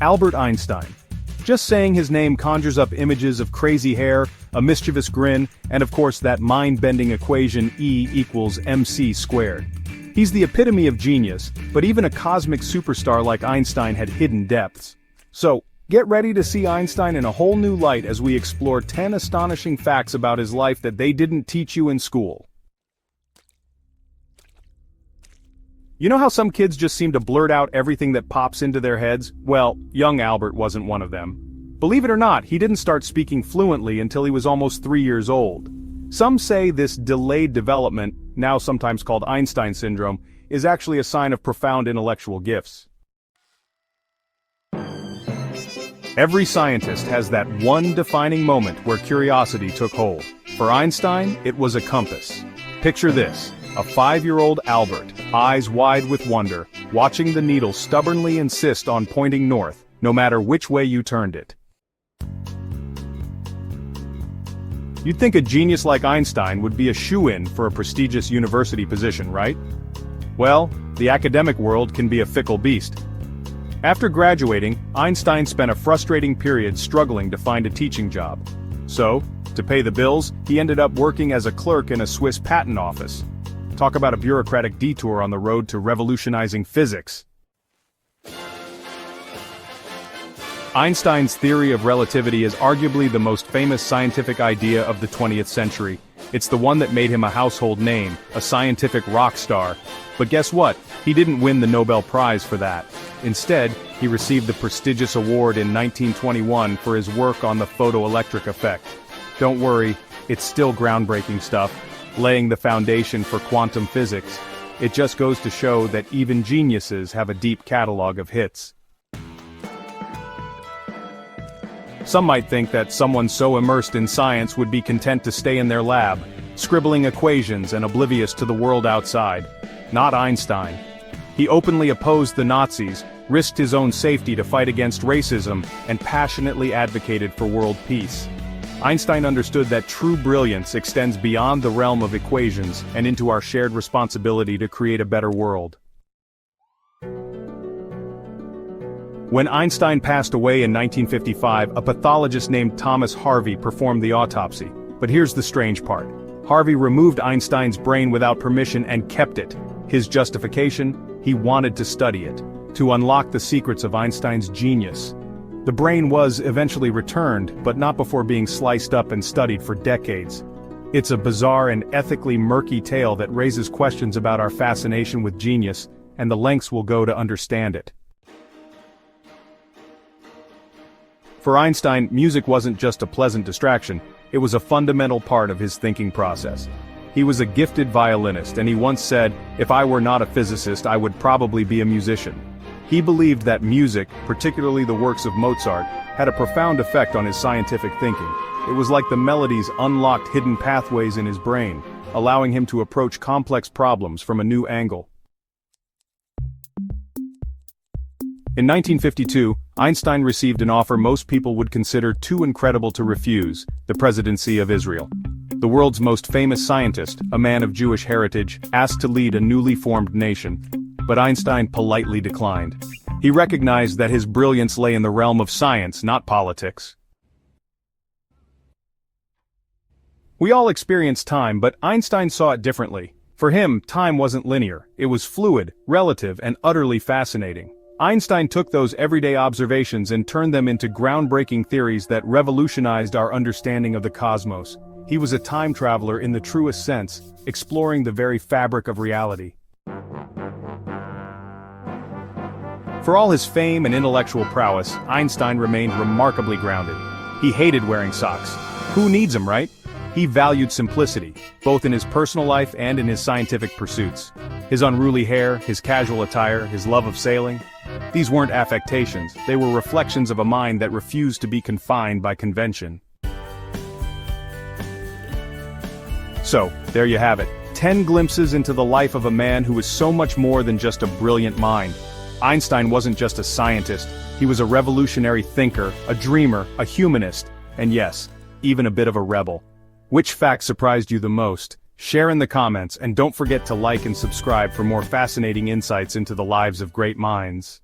Albert Einstein. Just saying his name conjures up images of crazy hair, a mischievous grin, and of course that mind-bending equation E equals mc squared. He's the epitome of genius, but even a cosmic superstar like Einstein had hidden depths. So, get ready to see Einstein in a whole new light as we explore 10 astonishing facts about his life that they didn't teach you in school. You know how some kids just seem to blurt out everything that pops into their heads? Well, young Albert wasn't one of them. Believe it or not, he didn't start speaking fluently until he was almost 3 years old. Some say this delayed development, now sometimes called Einstein syndrome, is actually a sign of profound intellectual gifts. Every scientist has that one defining moment where curiosity took hold. For Einstein, it was a compass. Picture this. A 5-year-old Albert, eyes wide with wonder, watching the needle stubbornly insist on pointing north, no matter which way you turned it. You'd think a genius like Einstein would be a shoo-in for a prestigious university position, right? Well, the academic world can be a fickle beast. After graduating, Einstein spent a frustrating period struggling to find a teaching job. So, to pay the bills, he ended up working as a clerk in a Swiss patent office. Talk about a bureaucratic detour on the road to revolutionizing physics. Einstein's theory of relativity is arguably the most famous scientific idea of the 20th century. It's the one that made him a household name, a scientific rock star. But guess what? He didn't win the Nobel Prize for that. Instead, he received the prestigious award in 1921 for his work on the photoelectric effect. Don't worry, it's still groundbreaking stuff, laying the foundation for quantum physics. It just goes to show that even geniuses have a deep catalog of hits. Some might think that someone so immersed in science would be content to stay in their lab, scribbling equations and oblivious to the world outside. Not Einstein. He openly opposed the Nazis, risked his own safety to fight against racism, and passionately advocated for world peace. Einstein understood that true brilliance extends beyond the realm of equations and into our shared responsibility to create a better world. When Einstein passed away in 1955, a pathologist named Thomas Harvey performed the autopsy. But here's the strange part. Harvey removed Einstein's brain without permission and kept it. His justification? He wanted to study it, to unlock the secrets of Einstein's genius. The brain was eventually returned, but not before being sliced up and studied for decades. It's a bizarre and ethically murky tale that raises questions about our fascination with genius, and the lengths we'll go to understand it. For Einstein, music wasn't just a pleasant distraction, it was a fundamental part of his thinking process. He was a gifted violinist, and he once said, "If I were not a physicist, I would probably be a musician." He believed that music, particularly the works of Mozart, had a profound effect on his scientific thinking. It was like the melodies unlocked hidden pathways in his brain, allowing him to approach complex problems from a new angle. In 1952, Einstein received an offer most people would consider too incredible to refuse: the presidency of Israel. The world's most famous scientist, a man of Jewish heritage, asked to lead a newly formed nation. But Einstein politely declined. He recognized that his brilliance lay in the realm of science, not politics. We all experience time, but Einstein saw it differently. For him, time wasn't linear. It was fluid, relative, and utterly fascinating. Einstein took those everyday observations and turned them into groundbreaking theories that revolutionized our understanding of the cosmos. He was a time traveler in the truest sense, exploring the very fabric of reality. For all his fame and intellectual prowess, Einstein remained remarkably grounded. He hated wearing socks. Who needs them, right? He valued simplicity, both in his personal life and in his scientific pursuits. His unruly hair, his casual attire, his love of sailing. These weren't affectations, they were reflections of a mind that refused to be confined by convention. So, there you have it. 10 glimpses into the life of a man who was so much more than just a brilliant mind. Einstein wasn't just a scientist, he was a revolutionary thinker, a dreamer, a humanist, and yes, even a bit of a rebel. Which fact surprised you the most? Share in the comments, and don't forget to like and subscribe for more fascinating insights into the lives of great minds.